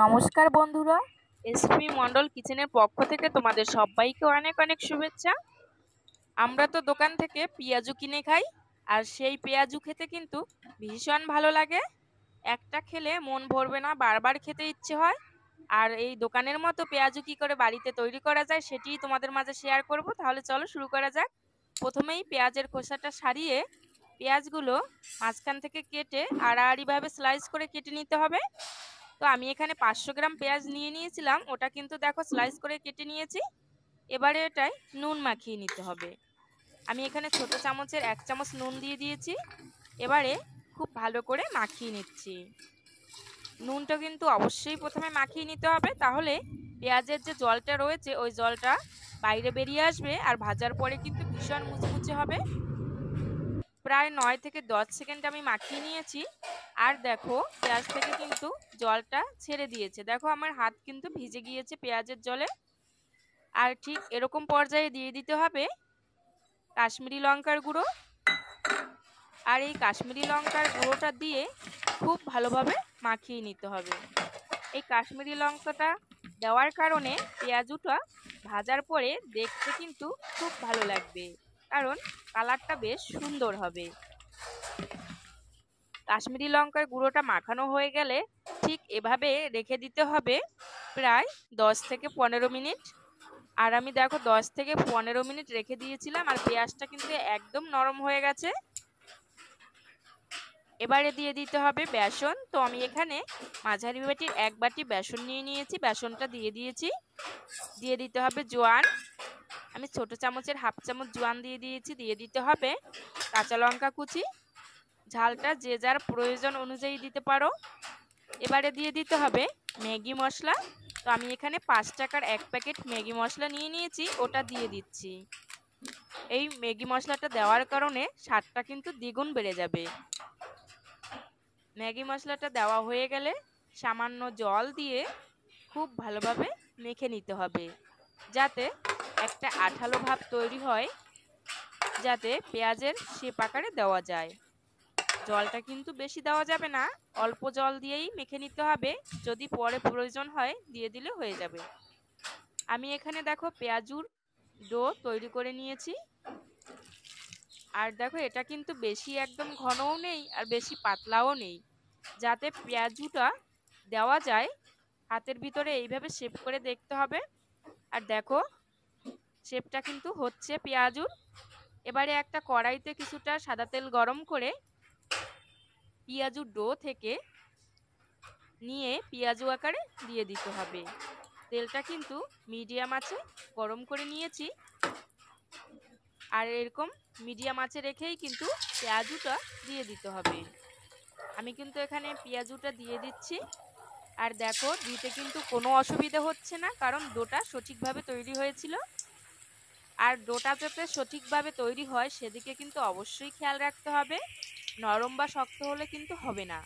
নমস্কার বন্ধুরা, এসপি মন্ডল কিচেনের পক্ষ থেকে তোমাদের সবাইকে অনেক অনেক শুভেচ্ছা। আমরা তো দোকান থেকে পেঁয়াজু কিনে খাই, আর সেই পেঁয়াজু খেতে কিন্তু ভীষণ ভালো লাগে। একটা খেলে মন ভরবে না, বারবার খেতে ইচ্ছে হয়। আর এই দোকানের মতো পেঁয়াজু কি করে বাড়িতে তৈরি করা যায় সেটিই তোমাদের মাঝে শেয়ার করব। তাহলে চলো শুরু করা যাক। প্রথমেই পেঁয়াজের খোসাটা ছাড়িয়ে পেঁয়াজগুলো মাঝখান থেকে কেটে আড়াআড়িভাবে স্লাইস করে কেটে নিতে হবে। তো আমি এখানে 500 গ্রাম পেঁয়াজ নিয়ে নিয়েছিলাম, ওটা কিন্তু দেখো স্লাইস করে কেটে নিয়েছি। এবারে এটাই নুন মাখিয়ে নিতে হবে। আমি এখানে ছোট চামচের 1 চামচ নুন দিয়ে দিয়েছি। এবারে খুব ভালো করে মাখিয়ে নিচ্ছি। নুনটা কিন্তু অবশ্যই প্রথমে মাখিয়ে নিতে হবে, তাহলে পেঁয়াজের যে জলটা রয়েছে ওই জলটা বাইরে বেরিয়ে আসবে, আর ভাজার পরে কিন্তু ভীষণ মুচমুচে হবে। প্রায় 9 থেকে 10 সেকেন্ড আমি মাখিয়ে নিয়েছি। আর দেখো পেঁয়াজ থেকে কিন্তু জলটা ছেড়ে দিয়েছে, দেখো আমার হাত কিন্তু ভিজে গিয়েছে পেঁয়াজের জলে। আর ঠিক এরকম পর্যায়ে দিয়ে দিতে হবে কাশ্মীরি লঙ্কার গুঁড়ো। আর এই কাশ্মীরি লঙ্কার গুঁড়োটা দিয়ে খুব ভালোভাবে মাখিয়ে নিতে হবে। এই কাশ্মীরি লঙ্কাটা দেওয়ার কারণে পেঁয়াজুটা ভাজার পরে দেখতে কিন্তু খুব ভালো লাগবে, কারণ কালারটা বেশ সুন্দর হবে। কাশ্মীরি লঙ্কার গুঁড়োটা মাখানো হয়ে গেলে ঠিক এভাবে রেখে দিতে হবে প্রায় 10 থেকে 15 মিনিট। আর আমি দেখো 10 থেকে 15 মিনিট রেখে দিয়েছিলাম, আর পেঁয়াজটা কিন্তু একদম নরম হয়ে গেছে। এবারে দিয়ে দিতে হবে বেসন। তো আমি এখানে মাঝারি বাটির 1 বাটি বেসন নিয়ে নিয়েছি, বেসনটা দিয়ে দিয়েছি। দিয়ে দিতে হবে জোয়ান। আমি ছোট চামচের হাফ চামচ জোয়ান দিয়ে দিয়েছি। দিয়ে দিতে হবে কাঁচা লঙ্কা কুচি, ঝালটা যে যার প্রয়োজন অনুযায়ী দিতে পারো। এবারে দিয়ে দিতে হবে ম্যাগি মশলা। তো আমি এখানে 5 টাকার 1 প্যাকেট ম্যাগি মশলা নিয়ে নিয়েছি, ওটা দিয়ে দিচ্ছি। এই ম্যাগি মশলাটা দেওয়ার কারণে স্বাদটা কিন্তু দ্বিগুণ বেড়ে যাবে। ম্যাগি মশলাটা দেওয়া হয়ে গেলে সামান্য জল দিয়ে খুব ভালোভাবে মেখে নিতে হবে, যাতে একটা আঠালো ভাব তৈরি হয়, যাতে পেঁয়াজের শেপ আকারে দেওয়া যায়। জলটা কিন্তু বেশি দেওয়া যাবে না, অল্প জল দিয়েই মেখে নিতে হবে। যদি পরে প্রয়োজন হয় দিয়ে দিলে হয়ে যাবে। আমি এখানে দেখো পেঁয়াজুর ডো তৈরি করে নিয়েছি। আর দেখো এটা কিন্তু বেশি একদম ঘনও নেই আর বেশি পাতলাও নেই, যাতে পেঁয়াজুটা দেওয়া যায়। হাতের ভিতরে এইভাবে শেপ করে দেখতে হবে। আর দেখো শেপটা কিন্তু হচ্ছে পেঁয়াজুর। এবারে একটা কড়াইতে কিছুটা সাদা তেল গরম করে পেঁয়াজুর ডো থেকে নিয়ে পেঁয়াজু আকারে দিয়ে দিতে হবে। তেলটা কিন্তু মিডিয়াম আঁচে গরম করে নিয়েছি। আর এরকম মিডিয়াম আঁচে রেখেই কিন্তু পেঁয়াজুটা দিয়ে দিতে হবে। আমি কিন্তু এখানে পেঁয়াজুটা দিয়ে দিচ্ছি। আর দেখো দিতে কিন্তু কোনো অসুবিধা হচ্ছে না, কারণ ডোটা সঠিকভাবে তৈরি হয়েছিল। আর ডোটা যাতে সঠিকভাবে তৈরি হয় সেদিকে কিন্তু অবশ্যই খেয়াল রাখতে হবে, নরম বা শক্ত হলে কিন্তু হবে না।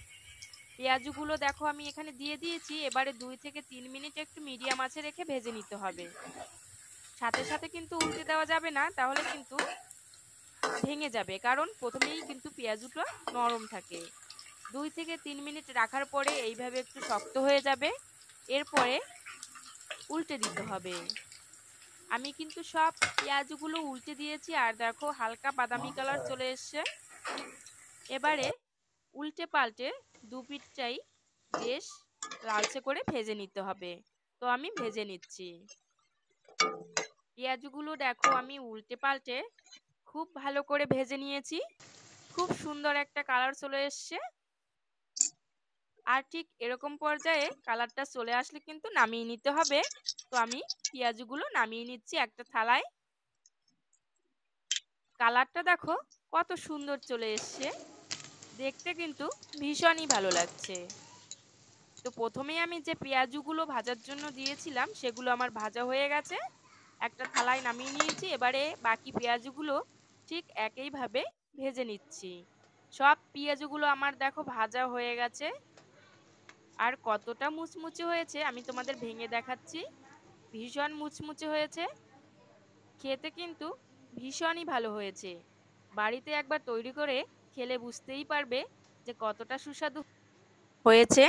পেঁয়াজগুলো দেখো আমি এখানে দিয়ে দিয়েছি। এবারে 2 থেকে 3 মিনিট একটু মিডিয়াম আঁচে রেখে ভেজে নিতে হবে। সাথে সাথে কিন্তু উল্টে দেওয়া যাবে না, তাহলে কিন্তু ভেঙে যাবে, কারণ প্রথমেই কিন্তু পেঁয়াজুটা নরম থাকে। 2 থেকে 3 মিনিট রাখার পরে এইভাবে একটু শক্ত হয়ে যাবে। এরপরে উল্টে দিতে হবে। আমি কিন্তু সব পেঁয়াজগুলো উল্টে দিয়েছি, আর দেখো হালকা বাদামি কালার চলে এসছে। এবারে উল্টে পাল্টে দু পিঠটাই বেশ লালচে করে ভেজে নিতে হবে। তো আমি ভেজে নিচ্ছি। পেঁয়াজগুলো দেখো আমি উল্টে পাল্টে খুব ভালো করে ভেজে নিয়েছি। খুব সুন্দর একটা কালার চলে এসছে। আর ঠিক এরকম পর্যায়ে কালারটা চলে আসলে কিন্তু নামিয়ে নিতে হবে। তো আমি পেঁয়াজগুলো নামিয়ে নিচ্ছি একটা থালায়। কালারটা দেখো কত সুন্দর চলে এসছে, দেখতে কিন্তু ভীষণই ভালো লাগছে। তো প্রথমেই আমি যে পেঁয়াজগুলো ভাজার জন্য দিয়েছিলাম সেগুলো আমার ভাজা হয়ে গেছে, একটা থালায় নামিয়ে নিয়েছি। এবারে বাকি পেঁয়াজগুলো ঠিক একইভাবে ভেজে নিচ্ছি। সব পেঁয়াজগুলো আমার দেখো ভাজা হয়ে গেছে। আর কতটা মুচমুচে হয়েছে আমি তোমাদের ভেঙে দেখাচ্ছি। ভীষণ মুচমুচে হয়েছে, খেতে কিন্তু ভীষণই ভালো হয়েছে। বাড়িতে একবার তৈরি করে খেলে বুঝতেই পারবে যে কতটা সুস্বাদু হয়েছে।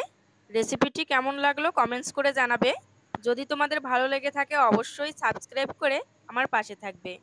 রেসিপিটি কেমন লাগলো কমেন্টস করে জানাবে। যদি তোমাদের ভালো লেগে থাকে অবশ্যই সাবস্ক্রাইব করে আমার পাশে থাকবে।